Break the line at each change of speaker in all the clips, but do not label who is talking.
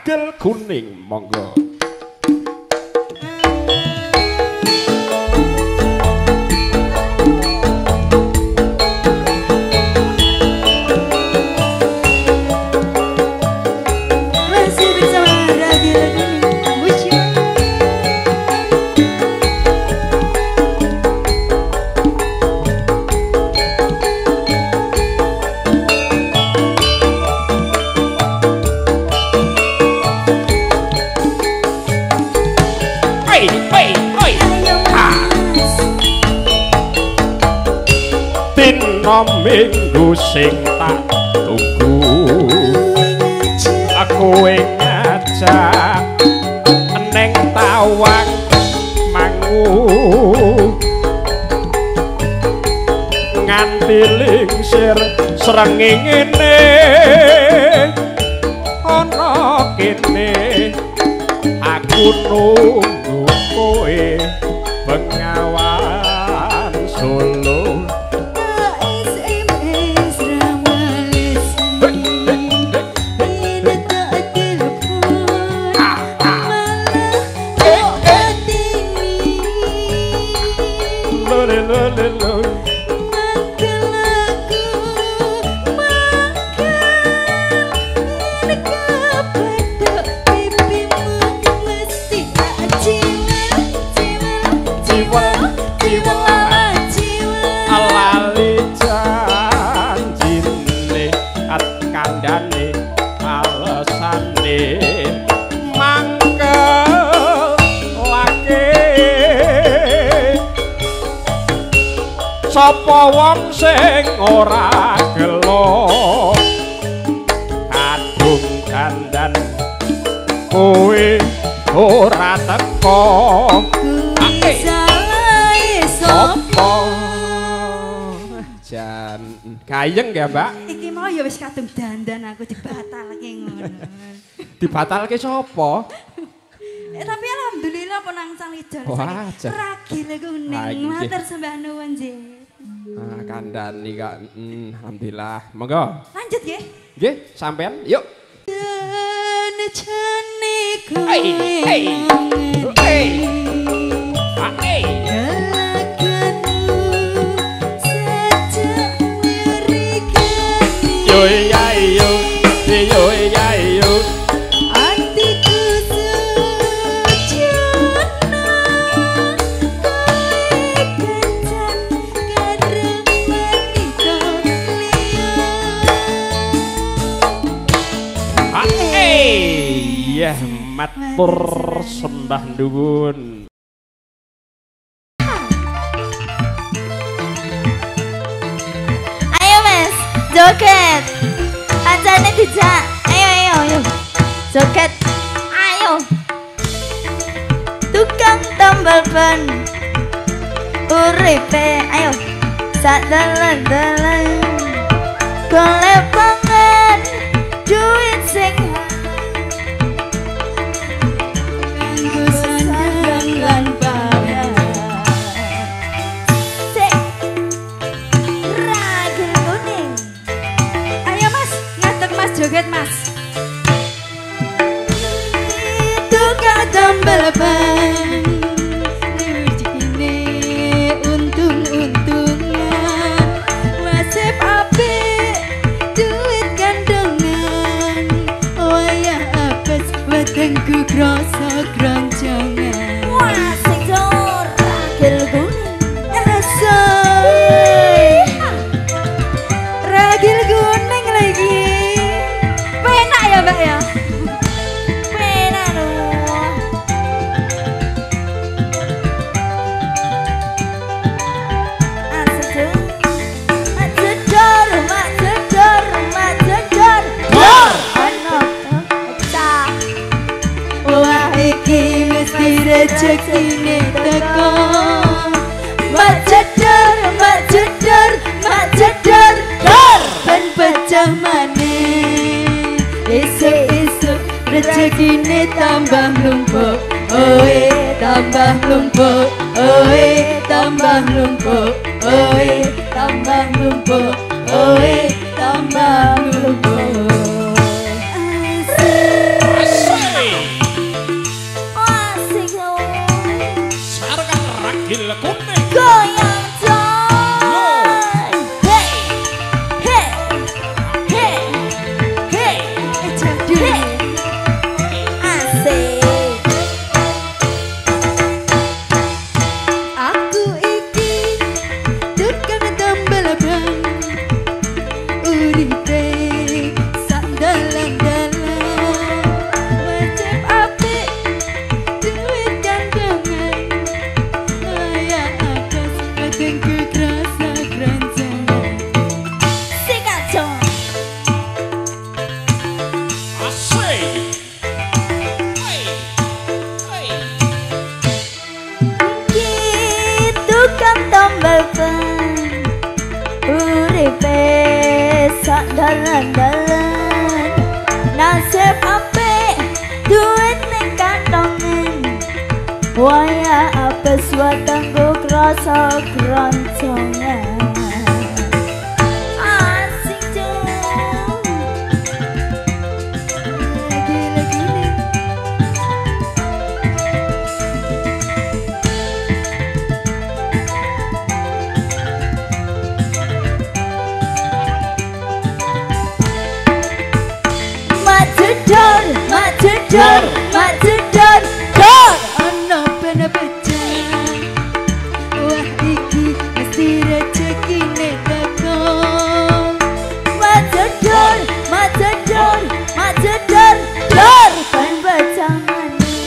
Ragil kuning monggo. Minggu sing tak tunggu aku ngajak neng tawang mangu nganti lingsir srengenge ana kene aku nunggu kowe Bengawan Solo. Sapa wong sing ora gelo kadung dandan kowe ora teko sapa jan gayeng ya Mbak
iki mau ya wis kadung dandan aku dibatalke ngono
dibatalke sapa
tapi alhamdulillah penangsang lijar ragil kuning matur sembah nuwun nggih.
Ah, kandhani kak, alhamdulillah. Monggo.
Lanjut nggih.
Nggih, sampean. Yuk. Yo ya yo, yo ya yo. Matur sembah nuwun.
Ayo Mas, joget. Kancane dijak. Ayo. Joget. Ayo. Tukang tambal ban. Uripe, ayo. Sak dalan-dalan. Golek pangan. Duit sing
joget Mas.
Tukang tambal ban rezekine untung-untungan nasib apik duit kandungan wayah apes wetengku krasa kranjangan wah sing jor ragil kuning ragil kuning lagi ya Mbak ya penak loh wah iki mesti rezekine teko mak jedar ben pecah maneh esuk-esuk rezekine tambah mlumpuk oe tambah mlumpuk oe tambah mlumpuk oe tambah mlumpuk oe tambah mlumpuk Waya apes watanggo krasa kroncongan asik jong lagi-lagi Matador, matador, matador, dor ana bana becak wah iki mesti rezekine kakong matador, matador, matador, dor ban becamane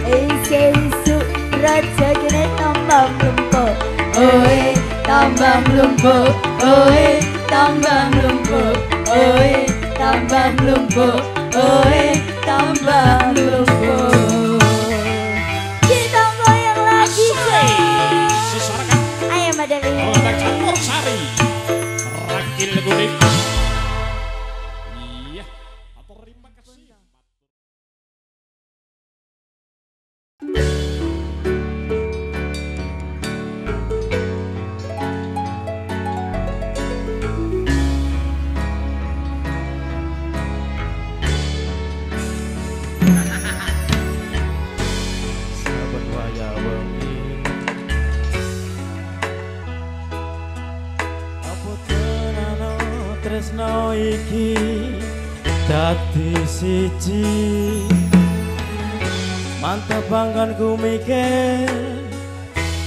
isu rezekine tambah mlumpuk oe tambah mlumpuk oe tambah mlumpuk oe tambah mlumpuk, oe tambah mlumpuk. Kita goyang lagi
Sesarakan
ayo Madali
Oleh Campur Sari Rakil Gudik. Iya, terima kasih. Saben waya wengi apa tenano tresno iki dadi siji mantep bangkan ku mikir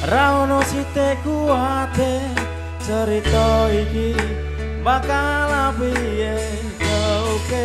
ra ono sithik kuwate cerita iki bakal piye oke.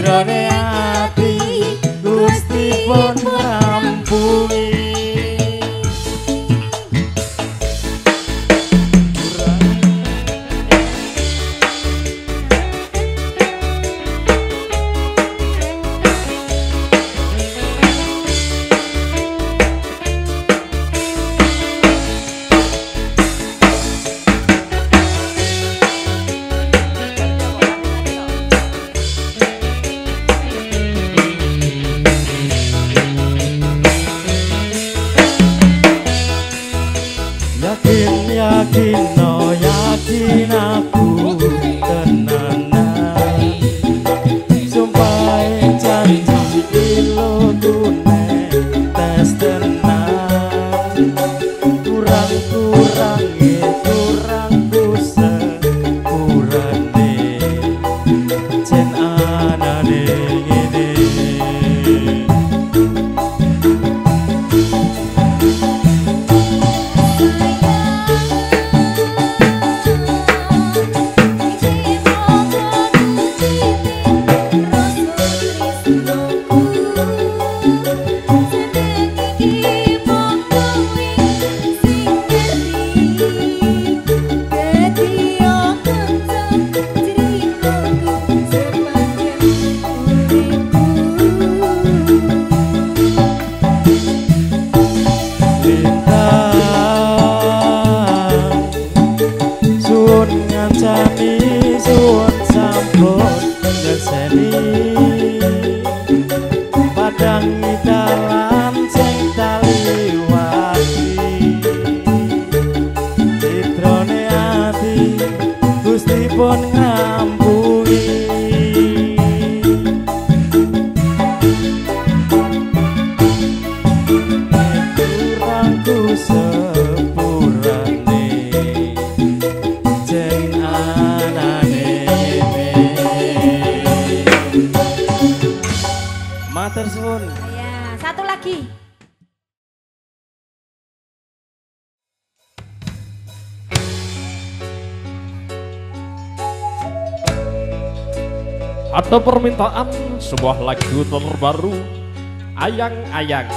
Citrone ati Gusti pun rampungi. Yakin no yakin aku tenanan sumpah janji ilo tune tes tenan kurang sepurane jen anane ngene. Suwun sampun ngeseni padangi dalan sing taliwati citrone ati Gusti pun ngampungi. Kurangku sepurane jen matur suwun.
Ya, satu lagi.
Ada permintaan sebuah lagu terbaru Ayang-ayang.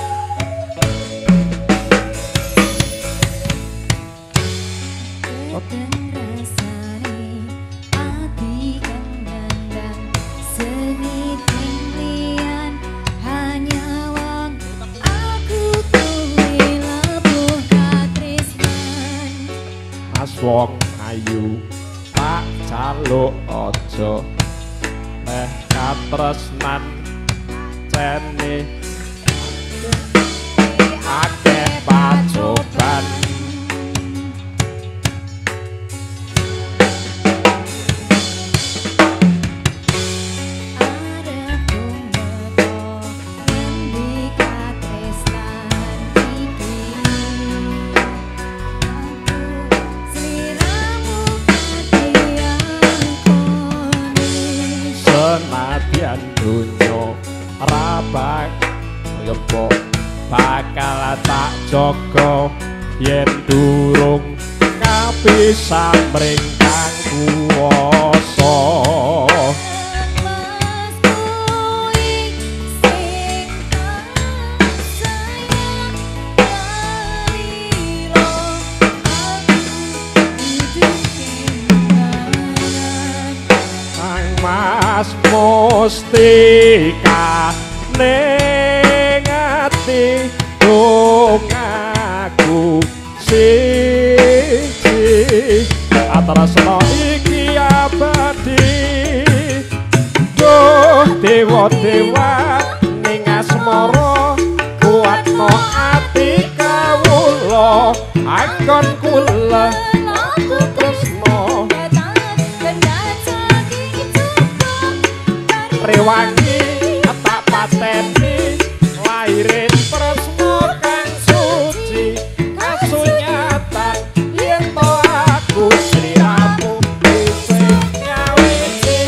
Wong ayu tak jaluk aja meh katresnan cene akeh pacoban. Senadyan dunyo rabak yopo bakal tak jaga yen durung kapisah mring kang kuwasa. Mas mustika ning ati dongaku siji atrasna iki abadi duh dewa-dewa ning asmara kuatno ati kawula akon kula rewangi tak pateni lairin tresno kang suci kasunyatan yen to aku sliramu sing nyawiti.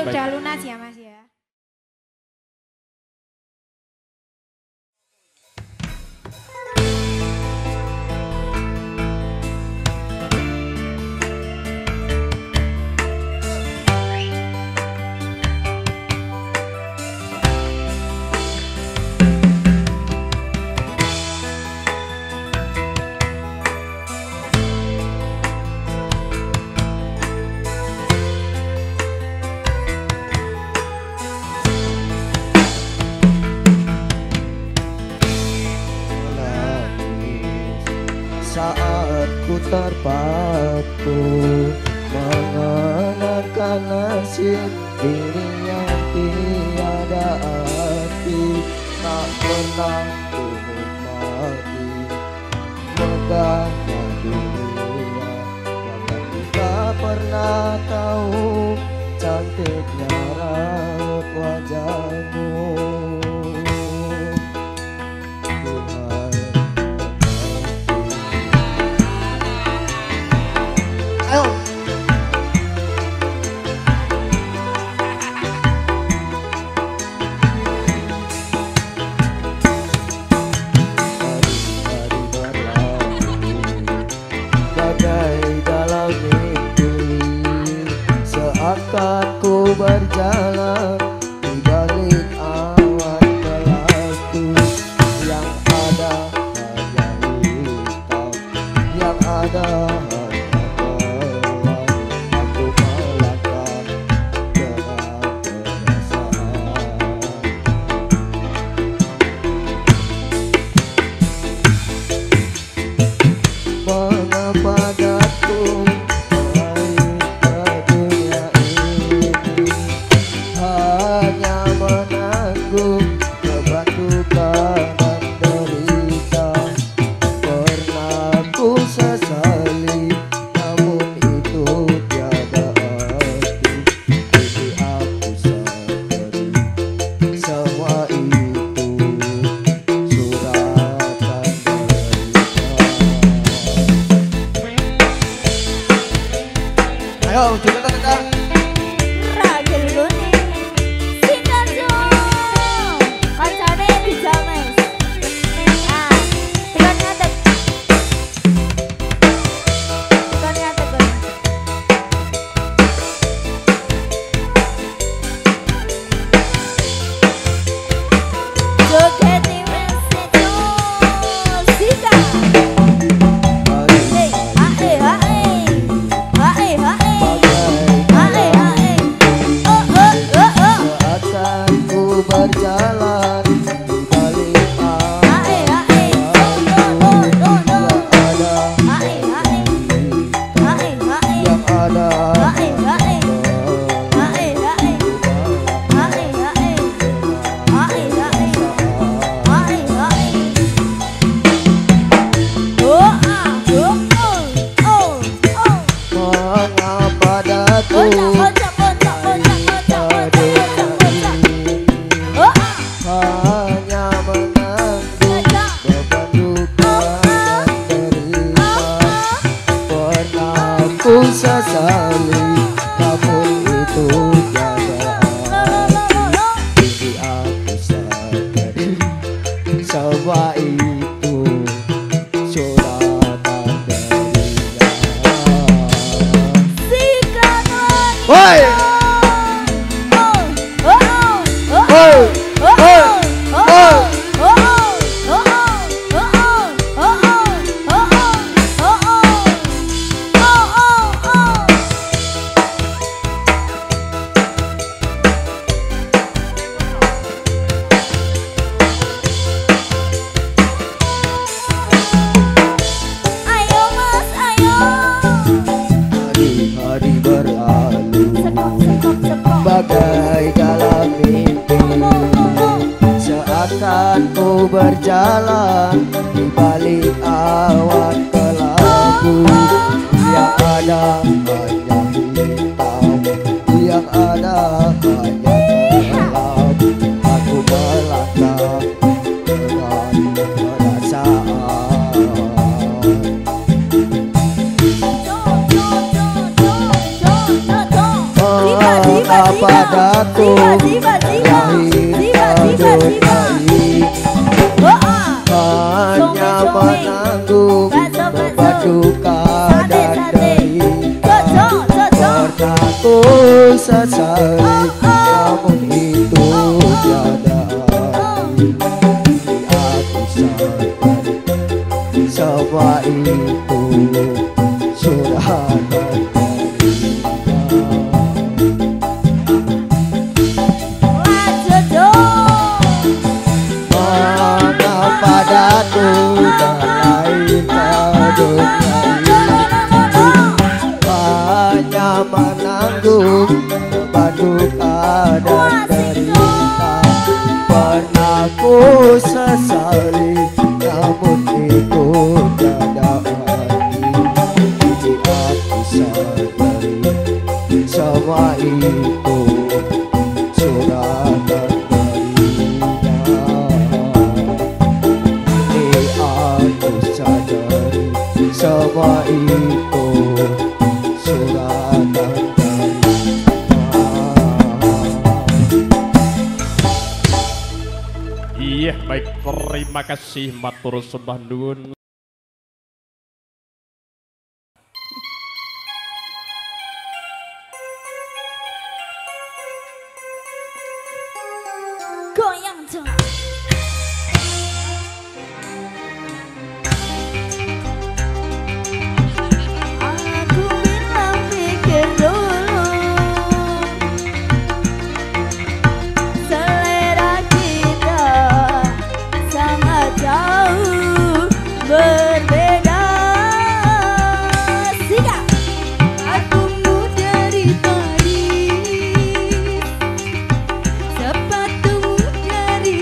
sudah lunas ya Mas ya.
Saat ku terpaku mengenangkan nasib diri yang tiada arti, tak pernah ku nikmati megahnya dunia, bahkan kita pernah tahu cantiknya raut wajahmu. Seakan ku berjalan di balik awan kelabu, yang ada hanya hitam, yang ada hanya gelap. Aku melangkah dengan perasaan. Mengapa daku bagai dalam mimpi, seakan ku berjalan di balik awan kelabu, yang ada hanya hitam, yang ada hanya gelap. Aku melangkah dengan perasaan.
Diva,
padaku hanya menanggung beban duka dan derita. Pernah ku sesali namun itu tiada arti. Aku sadari semua itu sudah padaku lain dunia hanya menanggung beban duka dan derita. Pernah ku sesali namun itu tiada arti. Aku sadari semua itu sudah semua itu suratan
Iya, baik, terima kasih matur sembah nuwun.
Goyang jangan.
Sepatumu dari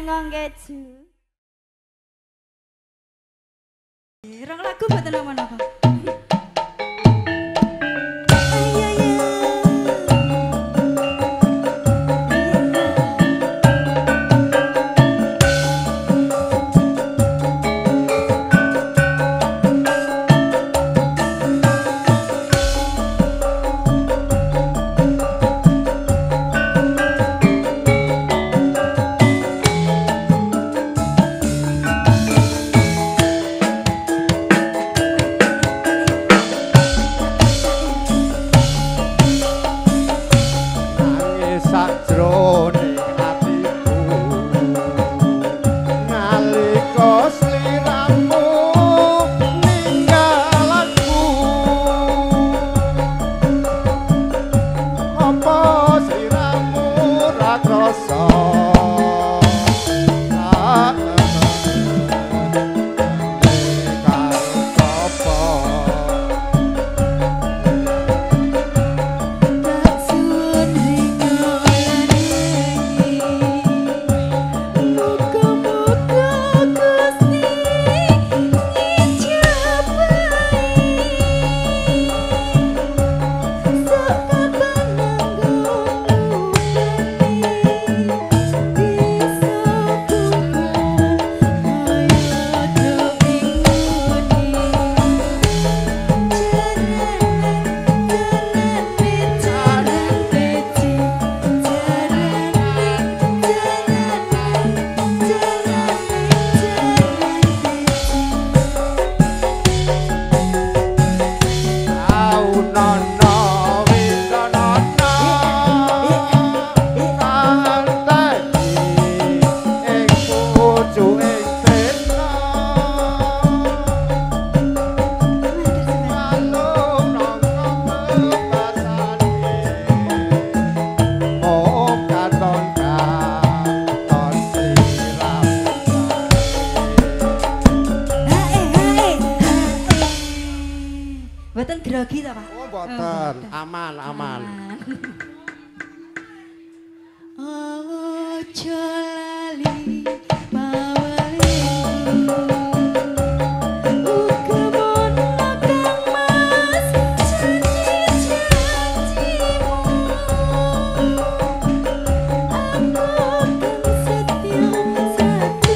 bengong keju.
Rong lagu mboten napa-napa. Mboten grogi ta, Pak?
Oh, mboten. Aman, aman.
Ojo lali mawali uga mono kang mas janji-janjimu aku kan setia satu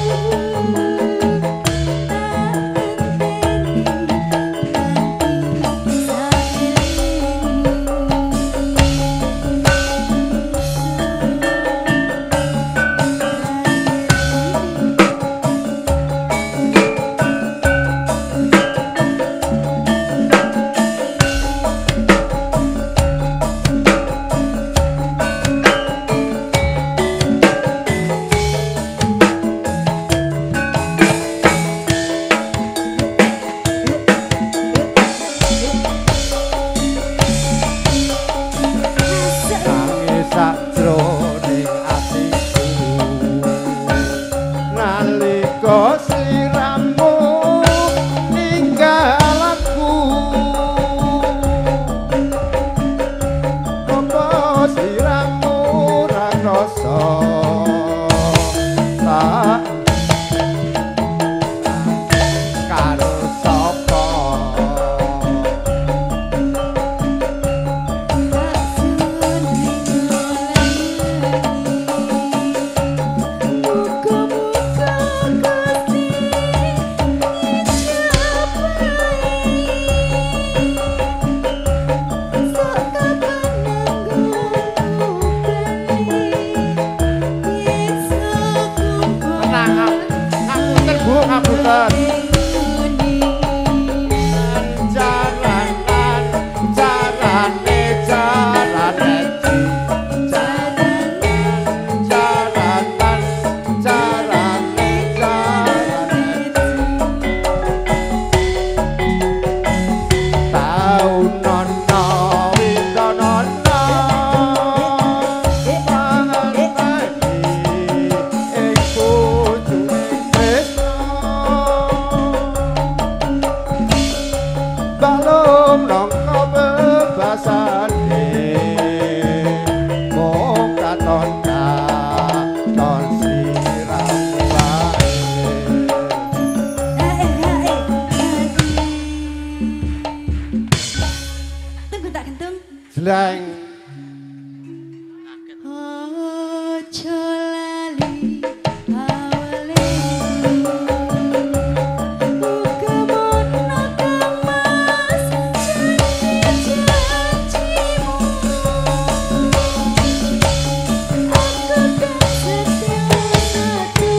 Jleng.
Ojo lali awale muga mono kemas janji-janjimu aku kan setia hati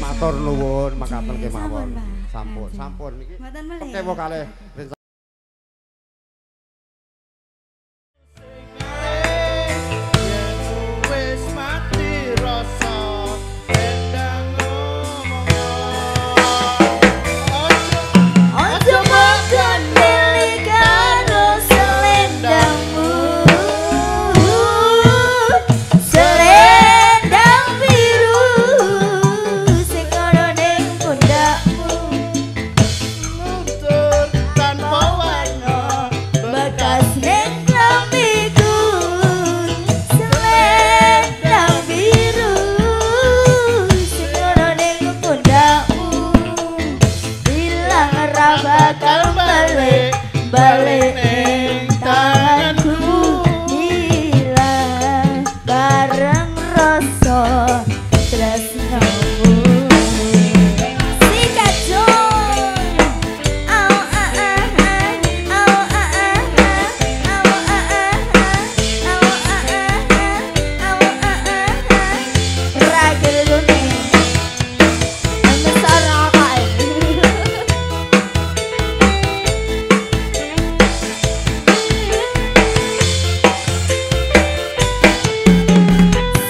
Matur nuwun makaten kemawon. Sampun niki.
Mboten melih.
Oke vokale.
Wis mati rasa endang
Ojo makan milik karo selendangmu, selendang biru sing ana ning pundakmu,
luntur tanpa warna
bekas ning klambiku, selendang biru sing ana ning pundakmu, ilang ra bakal balik balik ning tanganku, hilang bareng rasa tresnamu. Sikat Jong, au a a a, au a a a, au a a a, au a a a, au a a a, ragil kuning, besar akal.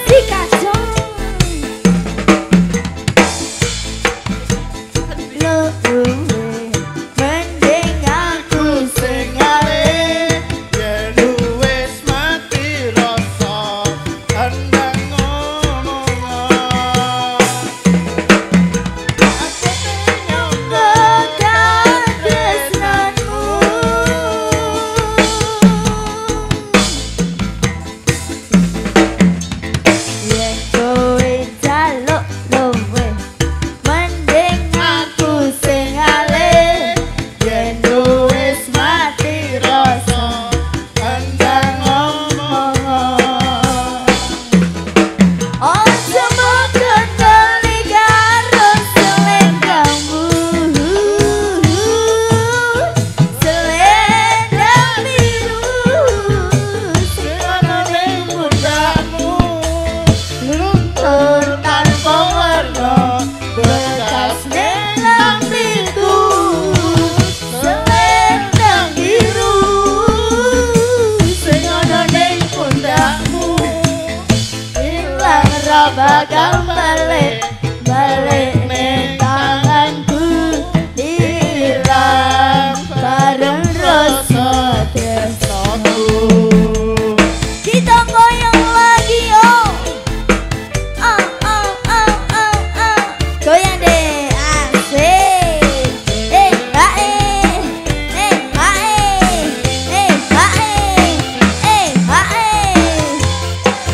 Sikat Jong, luwe mending aku
sing alih yen wis mati rasa endang ngomongan aku
tekan tresnanmu. Yen kowe jaluk luwe mending aku sing alih yen wis mati rasa
endang ngomongan
ojo makan bali karo selendangmu, selendang biru sing ana ning pundakmu, luntur tanpa warna bekas ning lambiku, selendang biru sing ana ning pundakmu, ilang ra bakal balik balik ning tanganku, ilang bareng rasa tresnaku. Kita goyang lagi yo, goyang deh asik, hae,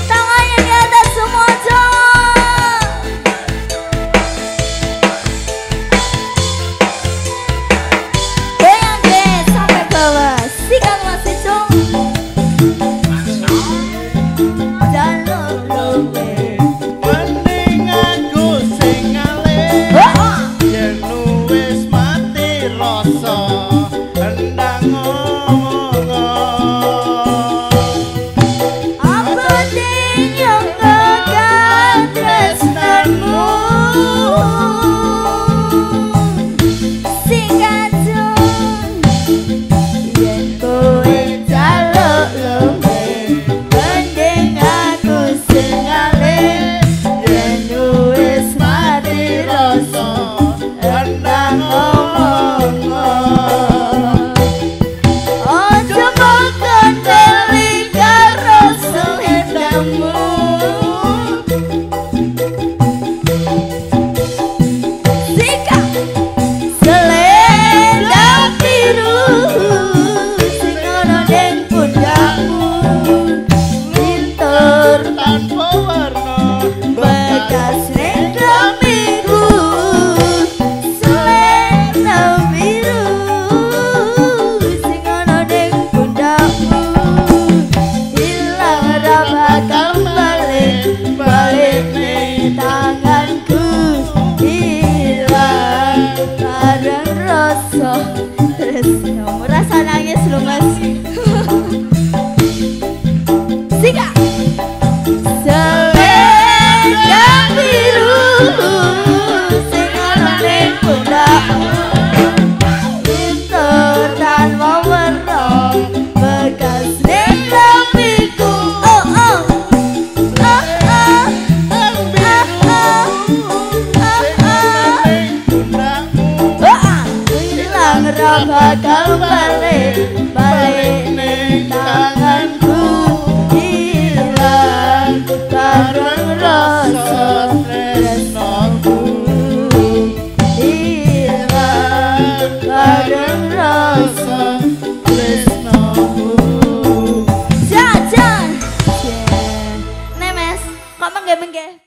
tangannya di atas semua cowok. Goyang deh sampai bawah, sikat masih cowok. Jaluk luwe.
mending aku sing alih yen wis mati rasa endang ngomongan
Apa ding yang kekal tresnanmu, sikat Jong, yen kowe jaluk luwe mending aku sing alih yen wis mati rasa endang ngomongan. Tresno rasa nangis lho Mas. Sika selendang biru sing ana ning pundakmu pinter tanpa werna bekas ning lempiku oh oh hilang bakal balik ning tanganku hilang bareng rasa tresnoku hilang bareng rasa tresnoku jajan nemes kok menggeh-menggeh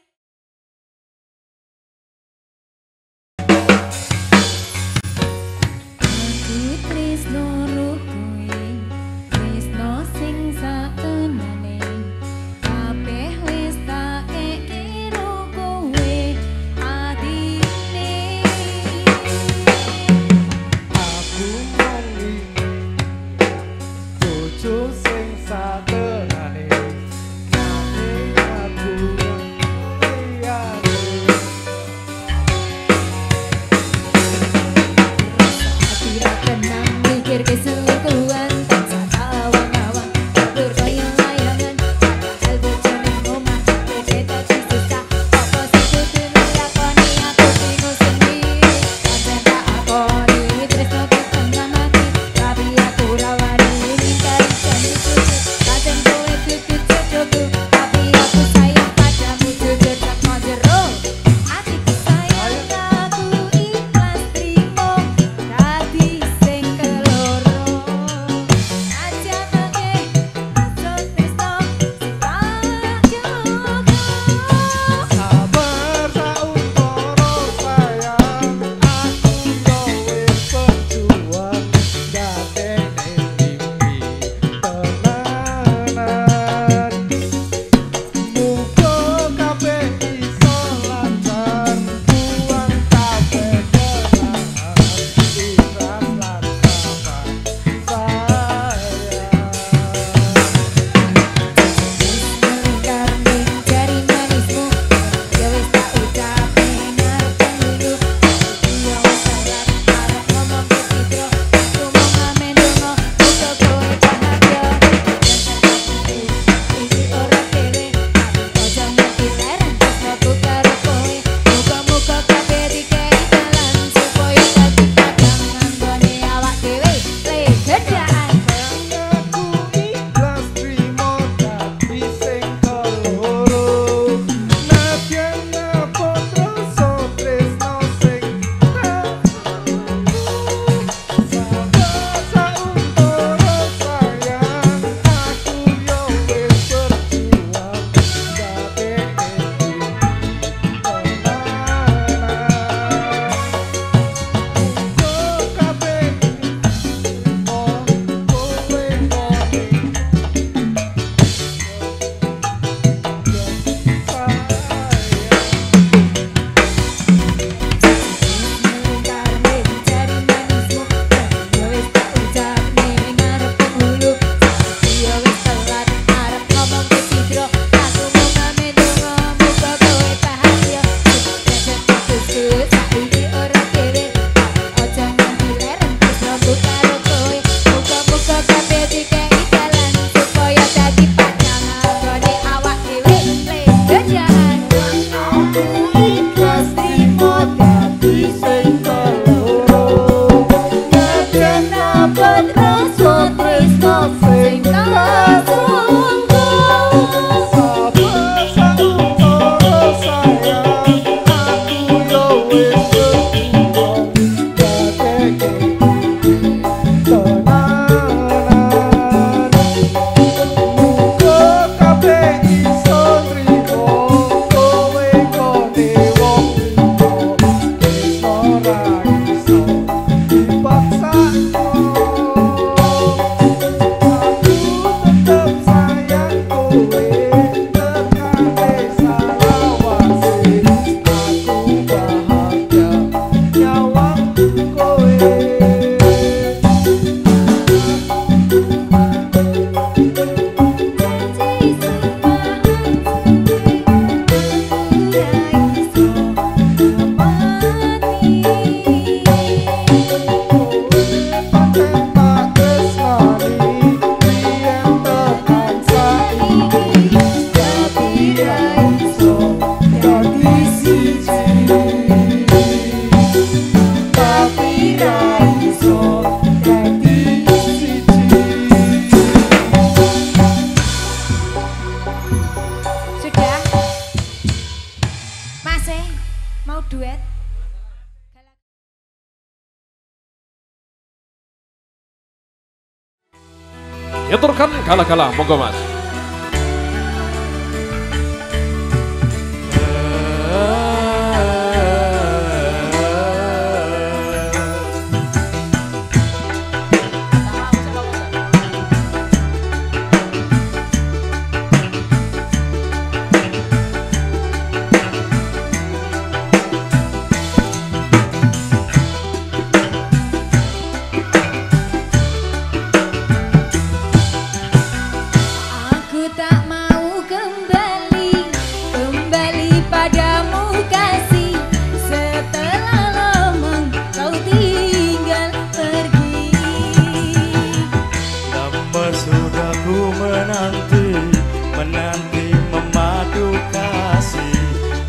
Nyeturkan kala-kala, monggo Mas.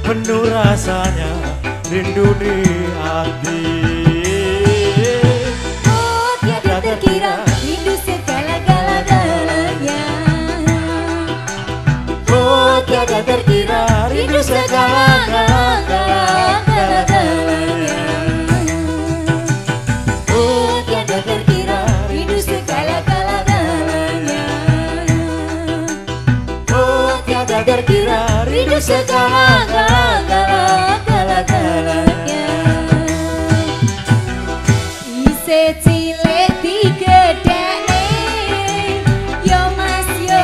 Penuh rasanya rindu di hati.
Oh tiada terkira rindu segala-galanya.
Oh tiada terkira rindu segala-galanya.
Oh tiada terkira rindu segala-galanya.
Oh tiada terkira rindu segala-galanya.
Ise cilik digedhekne yo Mas yo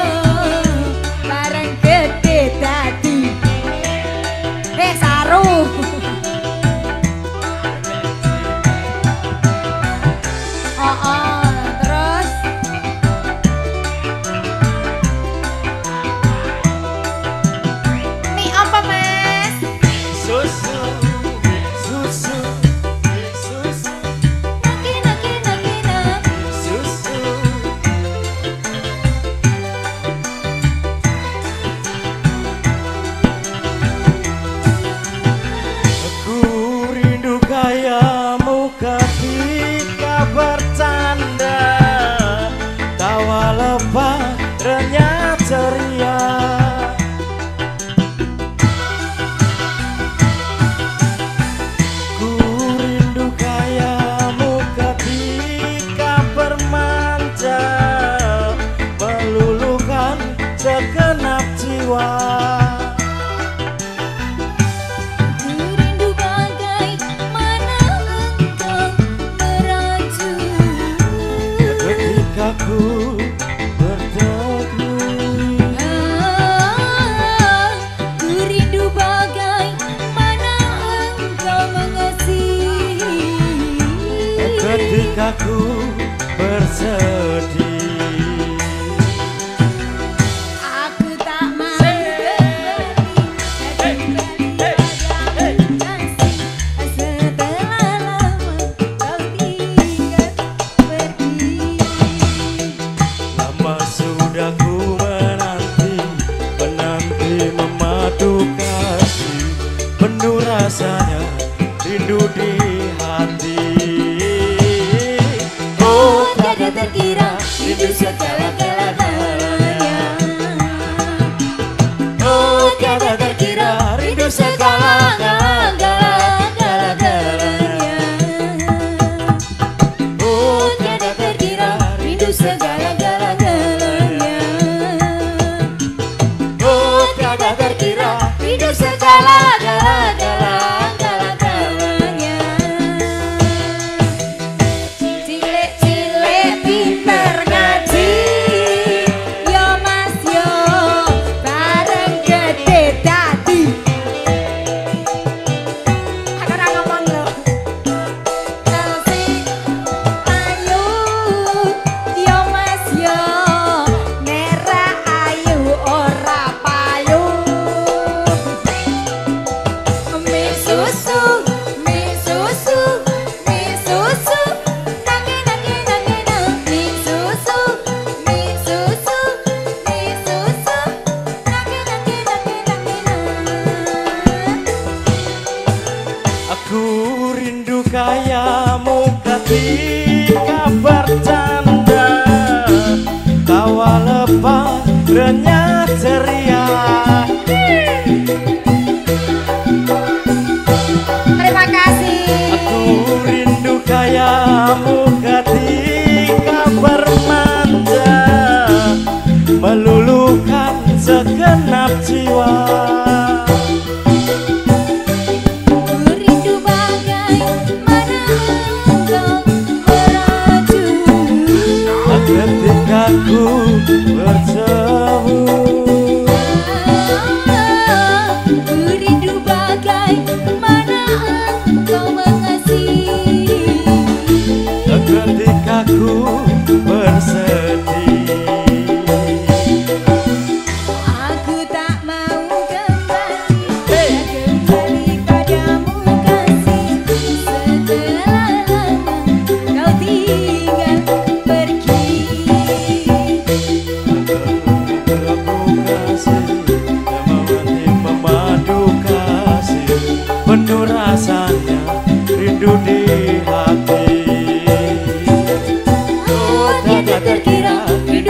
bareng gedhe dadi saru. Terus mie apa Mas?
Susu. Gayamu ketika bercanda, tawa lebah renyah ceria. Ku rindu gayamu ketika bermanja, meluluhkan segenap jiwa. Aku berteduh,
ku rindu bagaimana engkau mengasihi.
Ketika ku bersedih,
aku tak mau setelah lama kau tinggal pergi.
lama sudah ku menanti memadu kasih, penuh rasanya rindu di hati.
Oh tiada terkira rindu segala-galanya.
Oh tiada terkira rindu
segala-galanya.
Oh tiada terkira
rindu segala-galanya.
Oh tiada terkira
Rindu segala-galanya. Cilik-cilik pinter ngaji, yo Mas yo bareng gedhe dadi. Aku ora ngomong lho. Chelsea ayu, yo Mas yo merah ayu ora payu. Mie susu, mie susu, mie susu, nake nake nake na. Mie susu, mie susu, mie susu, nake nake nake nake na.
Aku rindu gayamu ketika bercanda, tawa lebah renyah ceria.
Terima kasih.
Aku rindu gayamu ketika bermanja,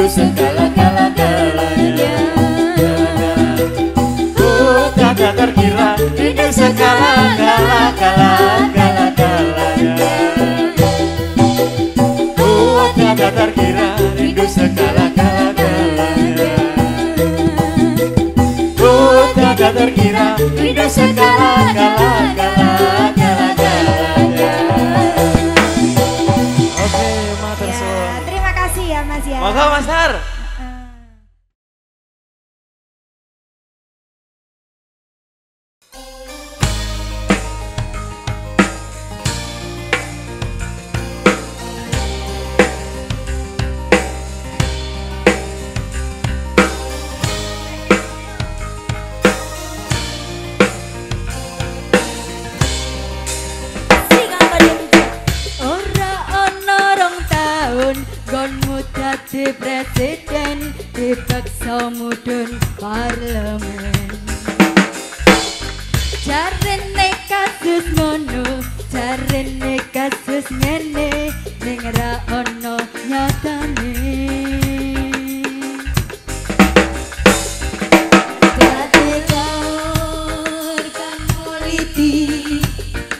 rindu segala-galanya. Tak terkira rindu segala-galanya. Tak terkira rindu segala-galanya. Tak terkira rindu segala-galanya. Oke, matur suwun.
Terima kasih ya Mas ya.
Monggo Mas Har.
Dadi presiden dipaksa mudhun parlemen. Jarene kasus ngono, jarene kasus ngene, ning ra ono nyatane. Dadi korban politik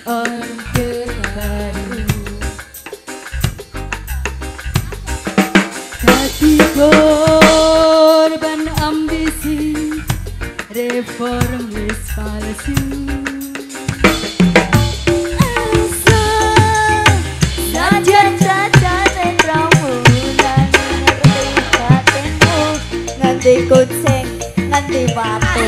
Orde Baru. Dadi korban ambisi reformis palsu.
Nganti kucing, nganti batu.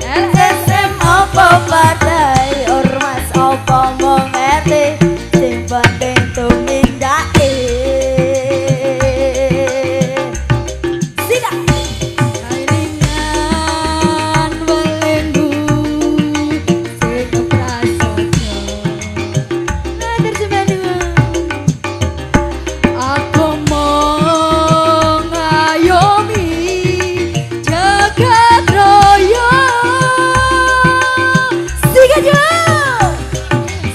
LSM apa partai, ormas apa mengerti, sing penting tumindake. Sidak.
Kairingan welenggu sing prasaja. Nader semana aku mengayomi jagat raya. Sigaja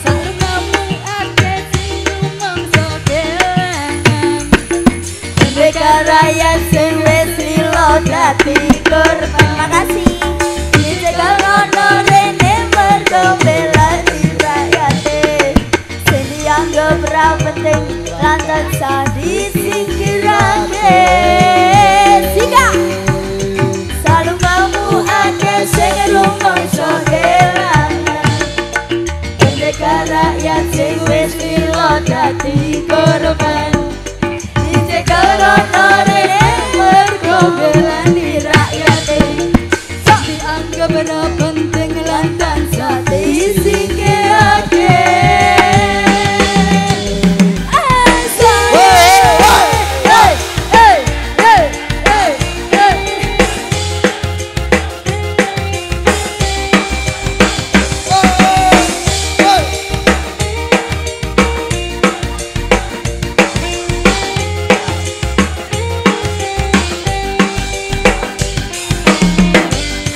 salungamu ake sing rumangsa kelangan.
Merdeka Raya sing wis lilo dadi korban. Makasih. Dicegal ngono rene mergo belani rakyate. Sing dianggap ra penting lantas disingkirake. Sika. Salungamu akeh sing rumangsa kelangan. Merdeka Rakyat sing wis lilo dadi korban. Dicegal ngono rene mergo belani rakyate.
Sok dianggap ra penting lantan
Disingkirake.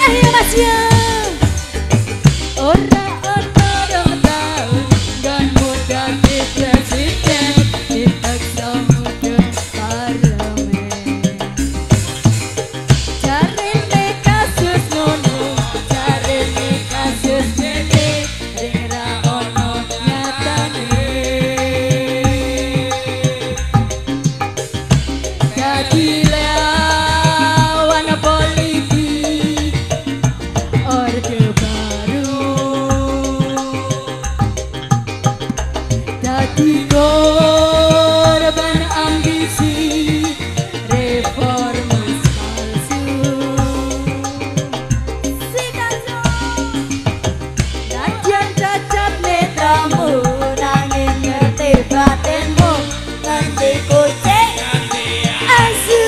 Ayo Mas ya. Ora ono rong taun nggon muda di presiden dipaksa mudhun parlemen. Jarene kasus ngono, jarene kasus ngene, ring ra ono nyatane. Dadi lawan politik Orde Baru. Dadi korban ambisi reformis palsu.
Najan cacat netramu nanging ngerti batinmu. Nganti kucing asu.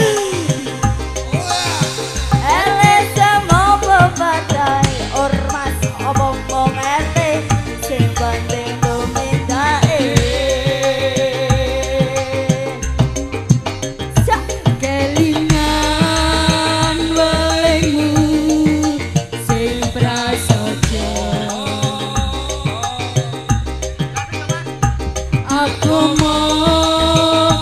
LSM apa partai, ormas apa mengerti, sing penting tumindake.
Kelingan welengmu sing prasaja. Aku mau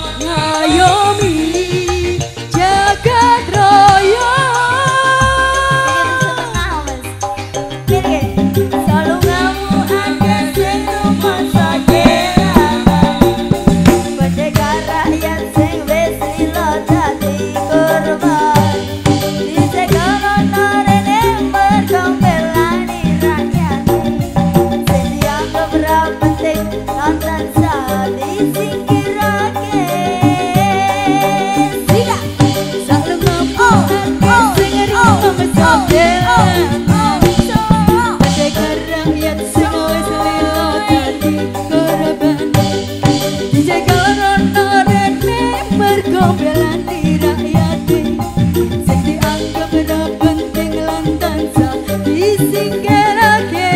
disingkirake. Sila selalu ngomong sing ngomong soge. Ada rakyat sing wis lilo dadi korban. Dijaga rono rene mergo belani rakyate. Sing dianggap ora penting lan tansah disingkirake.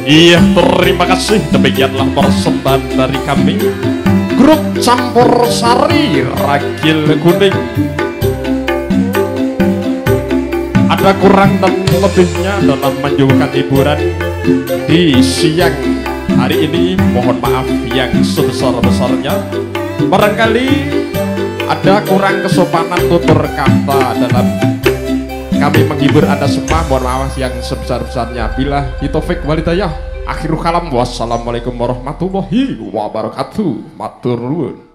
Iya, terima kasih. Demikianlah persembahan dari kami, grup Campur Sari Ragil Kuning. Ada kurang dan lebihnya dalam menyuguhkan hiburan di siang hari ini. Mohon maaf yang sebesar-besarnya. Barangkali ada kurang kesopanan tutur kata dalam kami menghibur Anda semua. Mohon maaf yang sebesar-besarnya. Bila hitofik walidayah, akhirul kalam, wassalamualaikum warahmatullahi wabarakatuh. Matur nuwun.